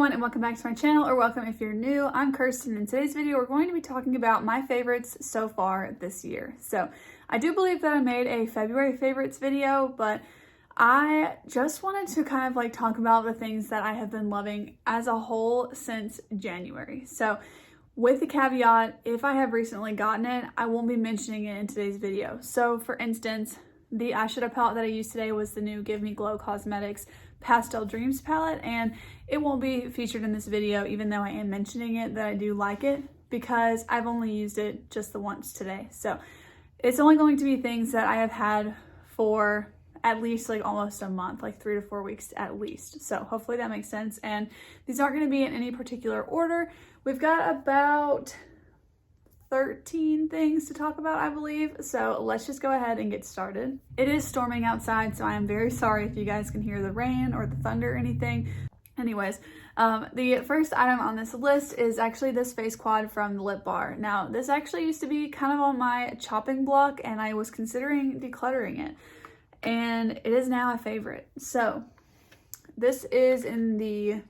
everyone and welcome back to my channel, or welcome if you're new. I'm Kirsten. In today's video we're going to be talking about my favorites so far this year. So I do believe that I made a February favorites video, but I just wanted to kind of like talk about the things that I have been loving as a whole since January. So with the caveat, if I have recently gotten it, I won't be mentioning it in today's video. So for instance, the eyeshadow palette that I used today was the new Give Me Glow Cosmetics Pastel Dreams palette, and it won't be featured in this video even though I am mentioning it that I do like it, because I've only used it just the once today. So it's only going to be things that I have had for at least like almost a month, like 3 to 4 weeks at least. So hopefully that makes sense. And these aren't going to be in any particular order. We've got about 13 things to talk about, I believe. So let's just go ahead and get started. It is storming outside, so I am very sorry if you guys can hear the rain or the thunder or anything. Anyways, the first item on this list is actually this face quad from the Lip Bar. Now, this actually used to be kind of on my chopping block, and I was considering decluttering it, and it is now a favorite. So this is in the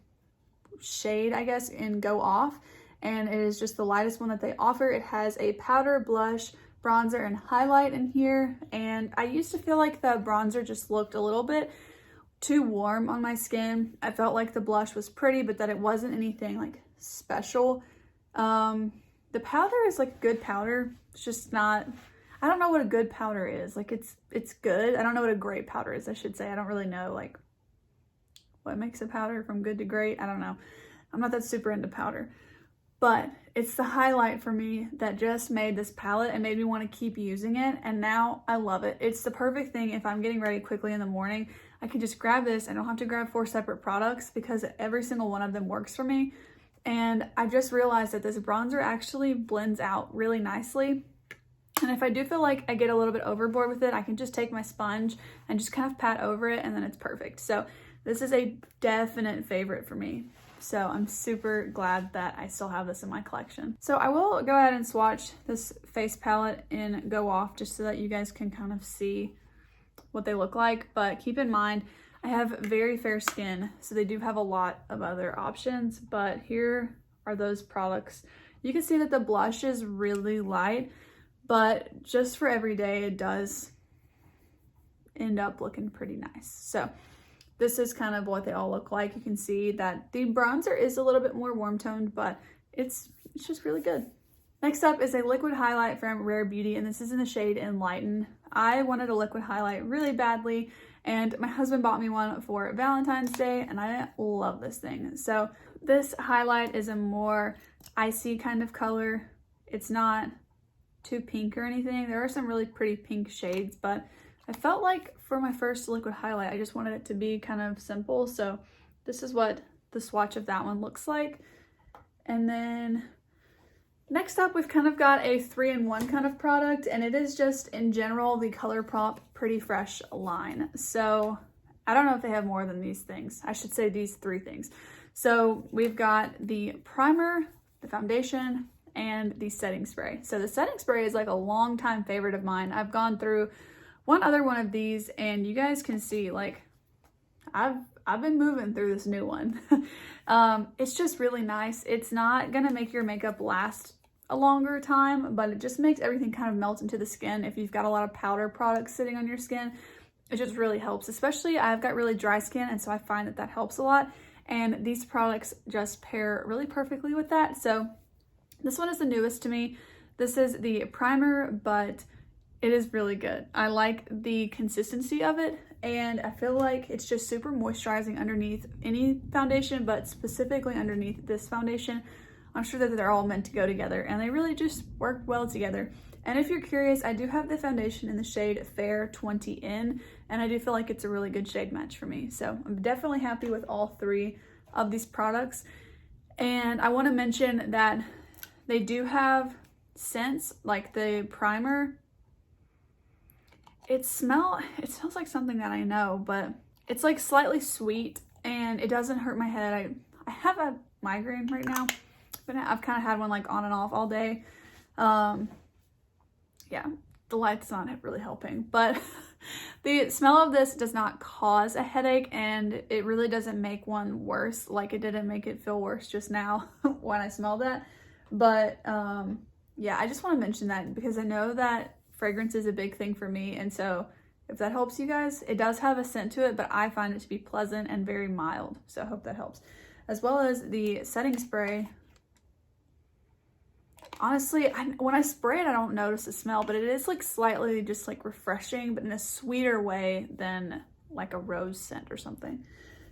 shade, I guess, in Go Off, and it is just the lightest one that they offer. It has a powder, blush, bronzer, and highlight in here, and I used to feel like the bronzer just looked a little bit too warm on my skin. I felt like the blush was pretty, but that it wasn't anything like special. The powder is like good powder. It's just not, I don't know what a good powder is. Like it's good. I don't know what a great powder is, I should say. I don't really know like what makes a powder from good to great. I don't know. I'm not that super into powder. But it's the highlight for me that just made this palette and made me want to keep using it, and now I love it. It's the perfect thing if I'm getting ready quickly in the morning. I can just grab this. I don't have to grab 4 separate products because every single one of them works for me. And I just realized that this bronzer actually blends out really nicely. And if I do feel like I get a little bit overboard with it, I can just take my sponge and just kind of pat over it, and then it's perfect. So this is a definite favorite for me. So I'm super glad that I still have this in my collection. So I will go ahead and swatch this face palette in Go Off just so that you guys can kind of see what they look like. But keep in mind, I have very fair skin, so they do have a lot of other options, but here are those products. You can see that the blush is really light, but just for every day, it does end up looking pretty nice. So this is kind of what they all look like. You can see that the bronzer is a little bit more warm toned, but it's just really good. Next up is a liquid highlight from Rare Beauty, and this is in the shade Enlighten. I wanted a liquid highlight really badly, and my husband bought me one for Valentine's Day, and I love this thing. So this highlight is a more icy kind of color. It's not too pink or anything. There are some really pretty pink shades, but I felt like for my first liquid highlight, I just wanted it to be kind of simple. So this is what the swatch of that one looks like. And then next up, we've kind of got a 3-in-1 kind of product, and it is just in general the Colourpop Pretty Fresh line. So I don't know if they have more than these things. I should say these 3 things. So we've got the primer, the foundation, and the setting spray. So the setting spray is like a long time favorite of mine. I've gone through one other one of these, and you guys can see like I've been moving through this new one. It's just really nice. It's not gonna make your makeup last a longer time, but it just makes everything kind of melt into the skin. If you've got a lot of powder products sitting on your skin, it just really helps. Especially I've got really dry skin, and so I find that that helps a lot. And these products just pair really perfectly with that. So this one is the newest to me. This is the primer, but it is really good. I like the consistency of it, and I feel like it's just super moisturizing underneath any foundation, but specifically underneath this foundation. I'm sure that they're all meant to go together, and they really just work well together. And if you're curious, I do have the foundation in the shade Fair 20N, and I do feel like it's a really good shade match for me. So I'm definitely happy with all 3 of these products. And I want to mention that they do have scents, like the primer. It smells like something that I know, but it's like slightly sweet, and it doesn't hurt my head. I have a migraine right now, but I've kind of had one like on and off all day. Yeah, the light's not really helping, but The smell of this does not cause a headache, and it really doesn't make one worse. Like, it didn't make it feel worse just now when I smelled that. But yeah, I just want to mention that because I know that fragrance is a big thing for me, and so if that helps you guys, it does have a scent to it, but I find it to be pleasant and very mild, so I hope that helps. As well as the setting spray. Honestly, when I spray it, I don't notice the smell, but it is like slightly just like refreshing, but in a sweeter way than like a rose scent or something.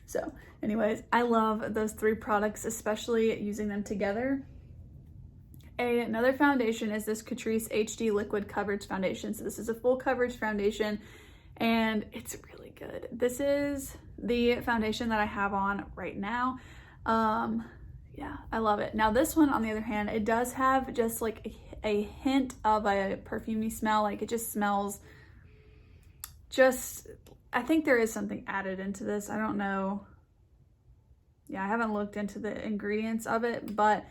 So anyways, I love those 3 products, especially using them together. Another foundation is this Catrice HD Liquid Coverage Foundation. So this is a full coverage foundation and it's really good. This is the foundation that I have on right now. Yeah, I love it. Now this one, on the other hand, it does have just like a hint of a perfumey smell. Like, it just smells I think there is something added into this. I don't know. Yeah, I haven't looked into the ingredients of it, but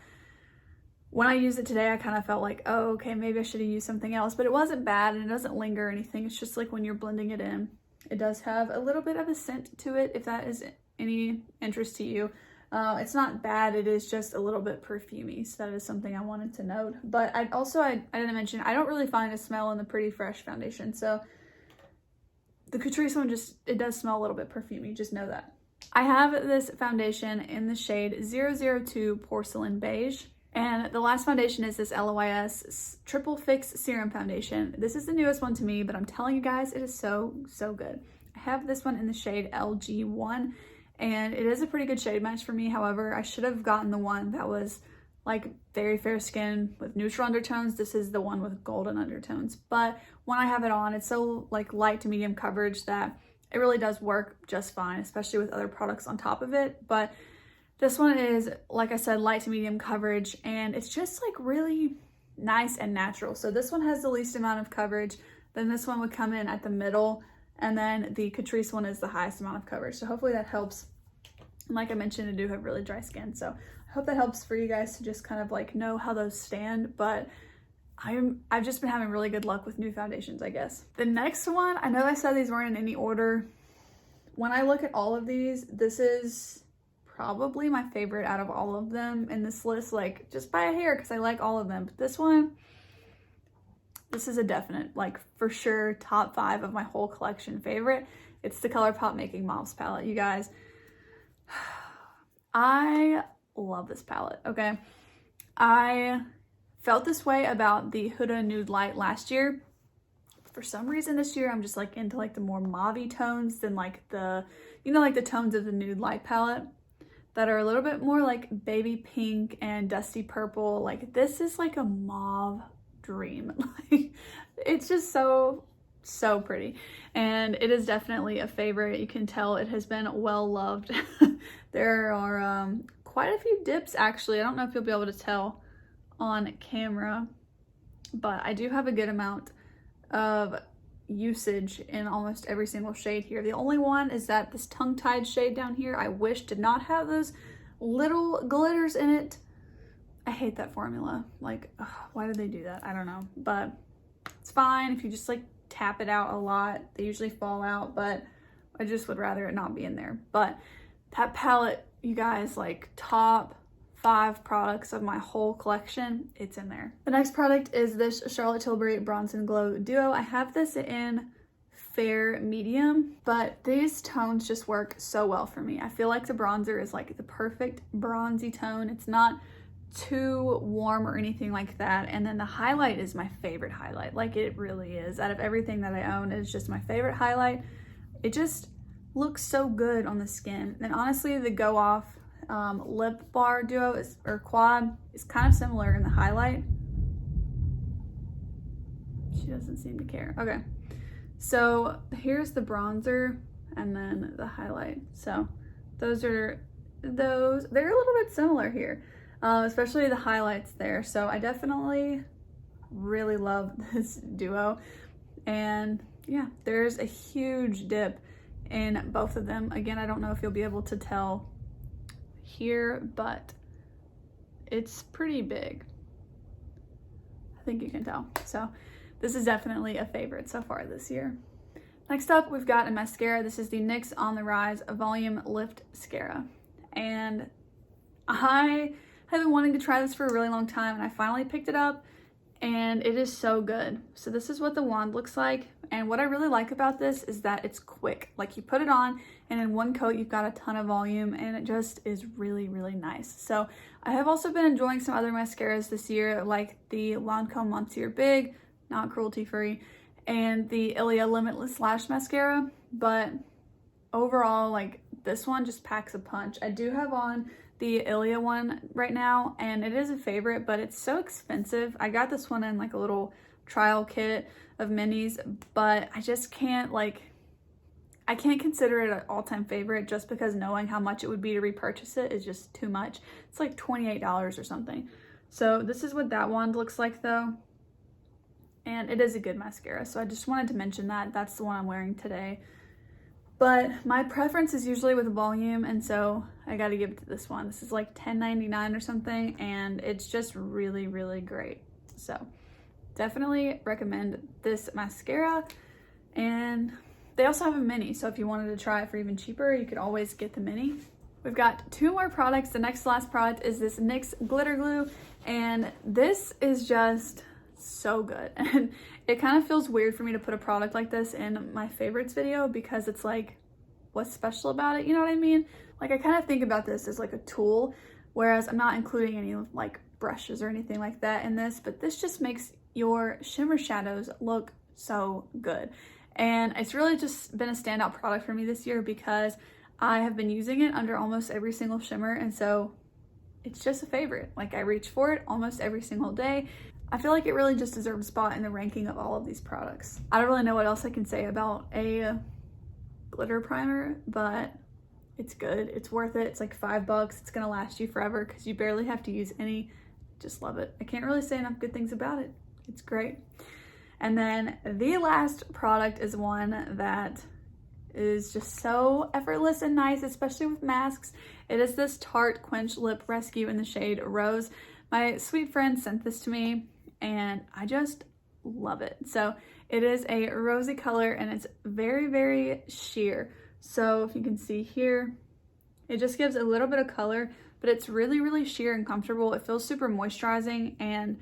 when I used it today, I kind of felt like, oh, okay, maybe I should have used something else, but it wasn't bad and it doesn't linger or anything. It's just like when you're blending it in, it does have a little bit of a scent to it, if that is any interest to you. It's not bad, it is just a little bit perfumey, so that is something I wanted to note. But I didn't mention, I don't really find a smell in the Pretty Fresh foundation, so the Catrice one it does smell a little bit perfumey, just know that. I have this foundation in the shade 002 Porcelain Beige, and the last foundation is this LOIS Triple Fix Serum Foundation. This is the newest one to me, but I'm telling you guys, it is so, so good. I have this one in the shade LG1, and it is a pretty good shade match for me. However, I should have gotten the one that was like very fair skin with neutral undertones. This is the one with golden undertones. But when I have it on, it's so like light to medium coverage that it really does work just fine, especially with other products on top of it. But this one is, like I said, light to medium coverage, and it's just like really nice and natural. So this one has the least amount of coverage. Then this one would come in at the middle, and then the Catrice one is the highest amount of coverage. So hopefully that helps. And like I mentioned, I do have really dry skin, so I hope that helps for you guys to just kind of like know how those stand. But I've just been having really good luck with new foundations, I guess. The next one, I know I said these weren't in any order. When I look at all of these, this is probably my favorite out of all of them in this list, like just by a hair, because I like all of them. But this one, this is a definite, like for sure, top 5 of my whole collection favorite. It's the Colourpop Making Mauves palette, you guys. I love this palette, okay? I felt this way about the Huda Nude Light last year. For some reason this year, I'm just like into like the more mauve-y tones than like the, you know, like the tones of the Nude Light palette that are a little bit more like baby pink and dusty purple. Like, this is like a mauve dream. Like, it's just so pretty, and it is definitely a favorite. You can tell it has been well loved. There are quite a few dips, actually. I don't know if you'll be able to tell on camera, but I do have a good amount of usage in almost every single shade here. The only one is that this tongue-tied shade down here, I wish did not have those little glitters in it. I hate that formula. Like, ugh, why did they do that? I don't know, but it's fine if you just like tap it out a lot. They usually fall out, but I just would rather it not be in there. But that palette, you guys, like top 5 products of my whole collection, it's in there. The next product is this Charlotte Tilbury Bronson Glow Duo. I have this in fair medium, but these tones just work so well for me. I feel like the bronzer is like the perfect bronzy tone. It's not too warm or anything like that. And then the highlight is my favorite highlight. Like, it really is. Out of everything that I own, it's just my favorite highlight. It just looks so good on the skin. And honestly, the Go Off lip bar duo or quad is kind of similar in the highlight. She doesn't seem to care. Okay, so here's the bronzer and then the highlight. So they're a little bit similar here, especially the highlights there. So I definitely really love this duo, and yeah, there's a huge dip in both of them. Again, I don't know if you'll be able to tell here, but it's pretty big. I think you can tell. So this is definitely a favorite so far this year. Next up, we've got a mascara. This is the NYX On The Rise Volume Lift Mascara. And I have been wanting to try this for a really long time, and I finally picked it up, and it is so good. So this is what the wand looks like. And what I really like about this is that it's quick. Like, you put it on and in one coat you've got a ton of volume, and it just is really, really nice. So I have also been enjoying some other mascaras this year, like the Lancome Monsieur Big, not cruelty free, and the Ilia Limitless Lash Mascara. But overall, like, this one just packs a punch. I do have on the Ilia one right now, and it is a favorite, but it's so expensive. I got this one in like a little trial kit of minis, but I just can't, like, I can't consider it an all-time favorite just because knowing how much it would be to repurchase it is just too much. It's like $28 or something. So this is what that wand looks like though, and it is a good mascara, so I just wanted to mention that. That's the one I'm wearing today. But my preference is usually with volume, and so I gotta give it to this one. This is like $10.99 or something, and it's just really, really great. So definitely recommend this mascara. And they also have a mini, so if you wanted to try it for even cheaper, you could always get the mini. We've got two more products. The next to last product is this NYX Glitter Glue, and this is just so good. And it kind of feels weird for me to put a product like this in my favorites video because it's like, what's special about it? You know what I mean? Like, I kind of think about this as like a tool, whereas I'm not including any like brushes or anything like that in this, but this just makes your shimmer shadows look so good. And it's really just been a standout product for me this year because I have been using it under almost every single shimmer, and so it's just a favorite. Like, I reach for it almost every single day. I feel like it really just deserves a spot in the ranking of all of these products. I don't really know what else I can say about a glitter primer, but it's good. It's worth it. It's like $5. It's gonna last you forever because you barely have to use any. Just love it. I can't really say enough good things about it. It's great. And then the last product is one that is just so effortless and nice, especially with masks. It is this Tarte Quench Lip Rescue in the shade Rose. My sweet friend sent this to me, and I just love it. So it is a rosy color, and it's very, very sheer. So if you can see here, it just gives a little bit of color, but it's really, really sheer and comfortable. It feels super moisturizing, and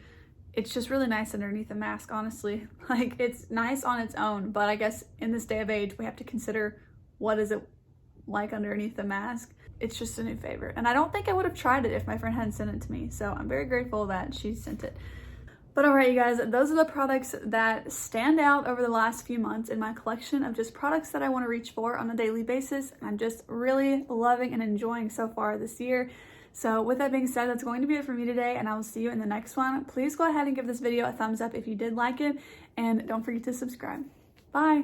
it's just really nice underneath a mask, honestly. Like, it's nice on its own, but I guess in this day of age, we have to consider what is it like underneath the mask. It's just a new favorite. And I don't think I would have tried it if my friend hadn't sent it to me. So I'm very grateful that she sent it. But all right, you guys, those are the products that stand out over the last few months in my collection of just products that I want to reach for on a daily basis. I'm just really loving and enjoying so far this year. So with that being said, that's going to be it for me today, and I will see you in the next one. Please go ahead and give this video a thumbs up if you did like it, and don't forget to subscribe. Bye!